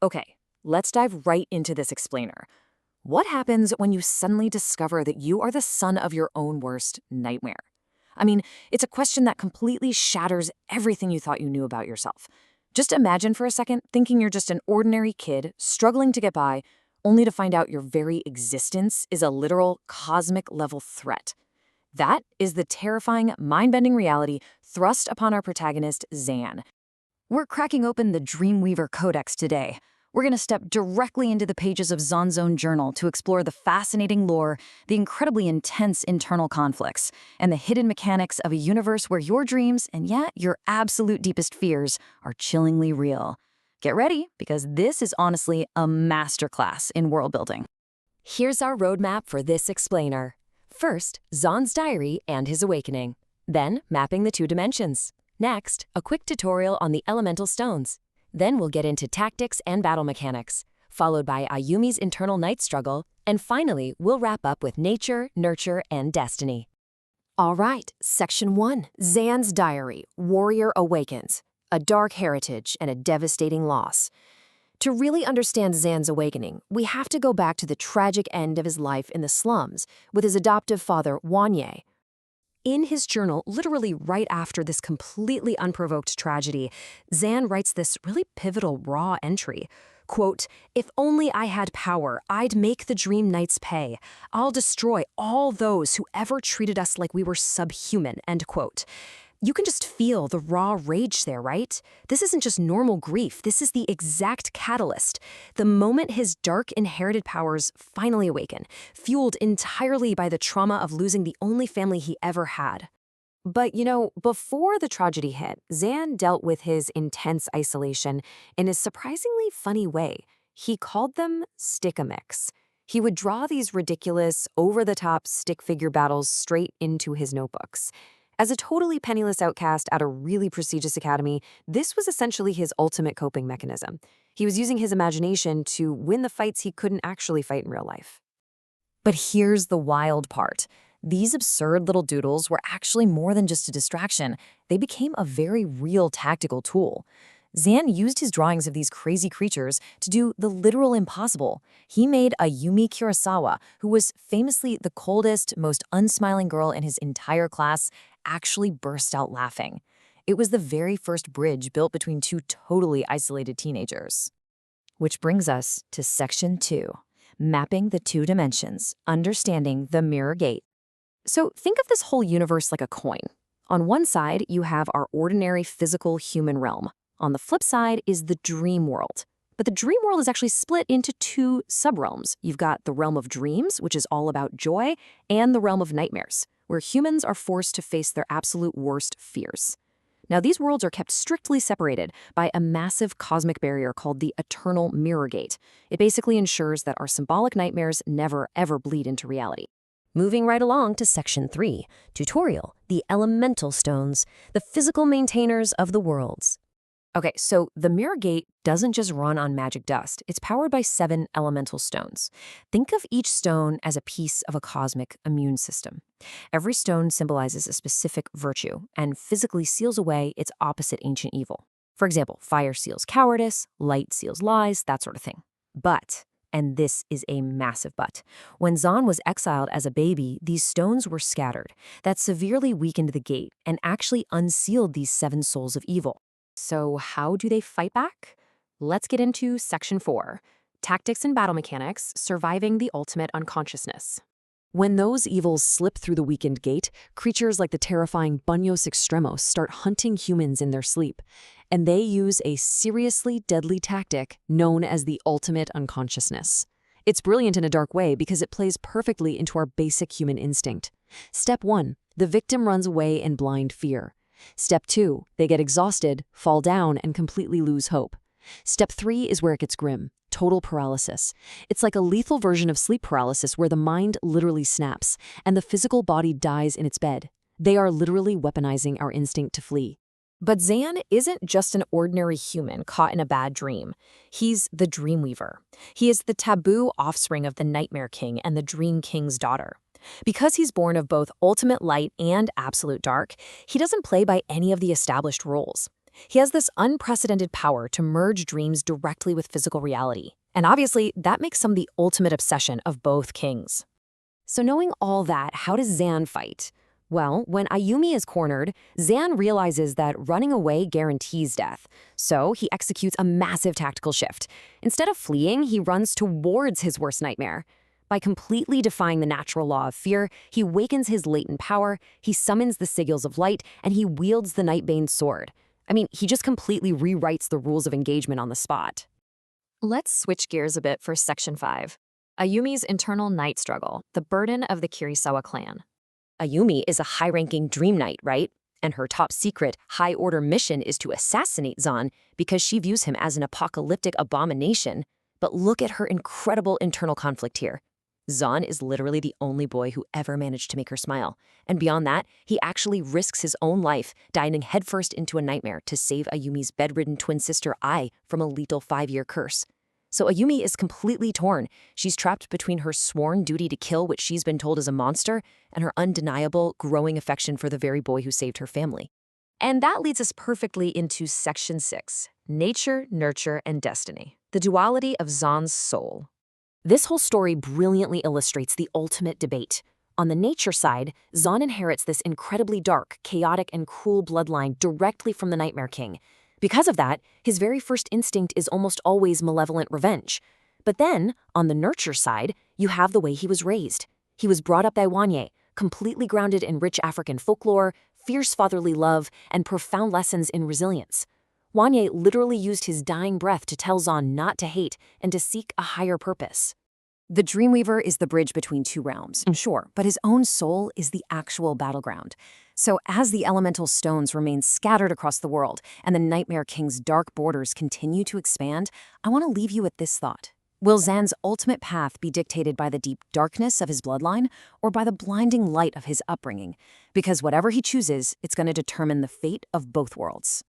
Okay, let's dive right into this explainer. What happens when you suddenly discover that you are the son of your own worst nightmare? I mean, it's a question that completely shatters everything you thought you knew about yourself. Just imagine for a second thinking you're just an ordinary kid struggling to get by, only to find out your very existence is a literal cosmic level threat. That is the terrifying, mind-bending reality thrust upon our protagonist, Zan. We're cracking open the Dreamweaver Codex today. We're going to step directly into the pages of Zan's own journal to explore the fascinating lore, the incredibly intense internal conflicts, and the hidden mechanics of a universe where your dreams and yet your absolute deepest fears are chillingly real. Get ready, because this is honestly a masterclass in world building. Here's our roadmap for this explainer. First, Zan's diary and his awakening. Then, mapping the two dimensions. Next, a quick tutorial on the elemental stones. Then we'll get into tactics and battle mechanics, followed by Ayumi's internal night struggle, and finally, we'll wrap up with nature, nurture, and destiny. All right, Section 1, Zan's Diary, Warrior Awakens, a dark heritage and a devastating loss. To really understand Zan's awakening, we have to go back to the tragic end of his life in the slums with his adoptive father, Wanye. In his journal, literally right after this completely unprovoked tragedy, Zan writes this really pivotal raw entry. Quote, "If only I had power, I'd make the Dream Knights pay. I'll destroy all those who ever treated us like we were subhuman," end quote. You can just feel the raw rage there, right? This isn't just normal grief. This is the exact catalyst. The moment his dark inherited powers finally awaken, fueled entirely by the trauma of losing the only family he ever had. But, before the tragedy hit, Zan dealt with his intense isolation in a surprisingly funny way. He called them stick-a-mix. He would draw these ridiculous, over-the-top stick figure battles straight into his notebooks. As a totally penniless outcast at a really prestigious academy, this was essentially his ultimate coping mechanism. He was using his imagination to win the fights he couldn't actually fight in real life. But here's the wild part. These absurd little doodles were actually more than just a distraction. They became a very real tactical tool. Zan used his drawings of these crazy creatures to do the literal impossible. He made Ayumi Kurosawa, who was famously the coldest, most unsmiling girl in his entire class, actually burst out laughing. It was the very first bridge built between two totally isolated teenagers. Which brings us to Section 2, mapping the two dimensions, understanding the mirror gate. So think of this whole universe like a coin. On one side, you have our ordinary physical human realm. On the flip side is the dream world. But the dream world is actually split into two subrealms. You've got the realm of dreams, which is all about joy, and the realm of nightmares, where humans are forced to face their absolute worst fears. Now, these worlds are kept strictly separated by a massive cosmic barrier called the Eternal Mirror Gate. It basically ensures that our symbolic nightmares never, ever bleed into reality. Moving right along to Section 3, Tutorial, the elemental stones, the physical maintainers of the worlds. Okay, so the mirror gate doesn't just run on magic dust. It's powered by 7 elemental stones. Think of each stone as a piece of a cosmic immune system. Every stone symbolizes a specific virtue and physically seals away its opposite ancient evil. For example, fire seals cowardice, light seals lies, that sort of thing. But, and this is a massive but, when Zan was exiled as a baby, these stones were scattered. That severely weakened the gate and actually unsealed these 7 souls of evil. So how do they fight back? Let's get into Section 4, Tactics and Battle Mechanics, Surviving the Ultimate Unconsciousness. When those evils slip through the weakened gate, creatures like the terrifying Bunyos Extremos start hunting humans in their sleep, and they use a seriously deadly tactic known as the ultimate unconsciousness. It's brilliant in a dark way because it plays perfectly into our basic human instinct. Step 1, the victim runs away in blind fear. Step 2, they get exhausted, fall down, and completely lose hope. Step 3 is where it gets grim, total paralysis. It's like a lethal version of sleep paralysis where the mind literally snaps, and the physical body dies in its bed. They are literally weaponizing our instinct to flee. But Zan isn't just an ordinary human caught in a bad dream. He's the Dreamweaver. He is the taboo offspring of the Nightmare King and the Dream King's daughter. Because he's born of both ultimate light and absolute dark, he doesn't play by any of the established rules. He has this unprecedented power to merge dreams directly with physical reality. And obviously, that makes him the ultimate obsession of both kings. So knowing all that, how does Zan fight? Well, when Ayumi is cornered, Zan realizes that running away guarantees death. So he executes a massive tactical shift. Instead of fleeing, he runs towards his worst nightmare. By completely defying the natural law of fear, he wakens his latent power, he summons the sigils of light, and he wields the Nightbane's sword. I mean, he just completely rewrites the rules of engagement on the spot. Let's switch gears a bit for Section 5. Ayumi's internal night struggle, the burden of the Kirisawa clan. Ayumi is a high-ranking dream knight, right? And her top secret, high-order mission is to assassinate Zan because she views him as an apocalyptic abomination. But look at her incredible internal conflict here. Zan is literally the only boy who ever managed to make her smile. And beyond that, he actually risks his own life, diving headfirst into a nightmare to save Ayumi's bedridden twin sister Ai from a lethal 5-year curse. So Ayumi is completely torn. She's trapped between her sworn duty to kill what she's been told is a monster and her undeniable, growing affection for the very boy who saved her family. And that leads us perfectly into Section 6, Nature, Nurture, and Destiny, the duality of Zan's soul. This whole story brilliantly illustrates the ultimate debate. On the nature side, Zan inherits this incredibly dark, chaotic, and cruel bloodline directly from the Nightmare King. Because of that, his very first instinct is almost always malevolent revenge. But then, on the nurture side, you have the way he was raised. He was brought up by Wanye, completely grounded in rich African folklore, fierce fatherly love, and profound lessons in resilience. Wanye literally used his dying breath to tell Zan not to hate and to seek a higher purpose. The Dreamweaver is the bridge between two realms, sure, but his own soul is the actual battleground. So as the elemental stones remain scattered across the world and the Nightmare King's dark borders continue to expand, I want to leave you with this thought. Will Zan's ultimate path be dictated by the deep darkness of his bloodline or by the blinding light of his upbringing? Because whatever he chooses, it's going to determine the fate of both worlds.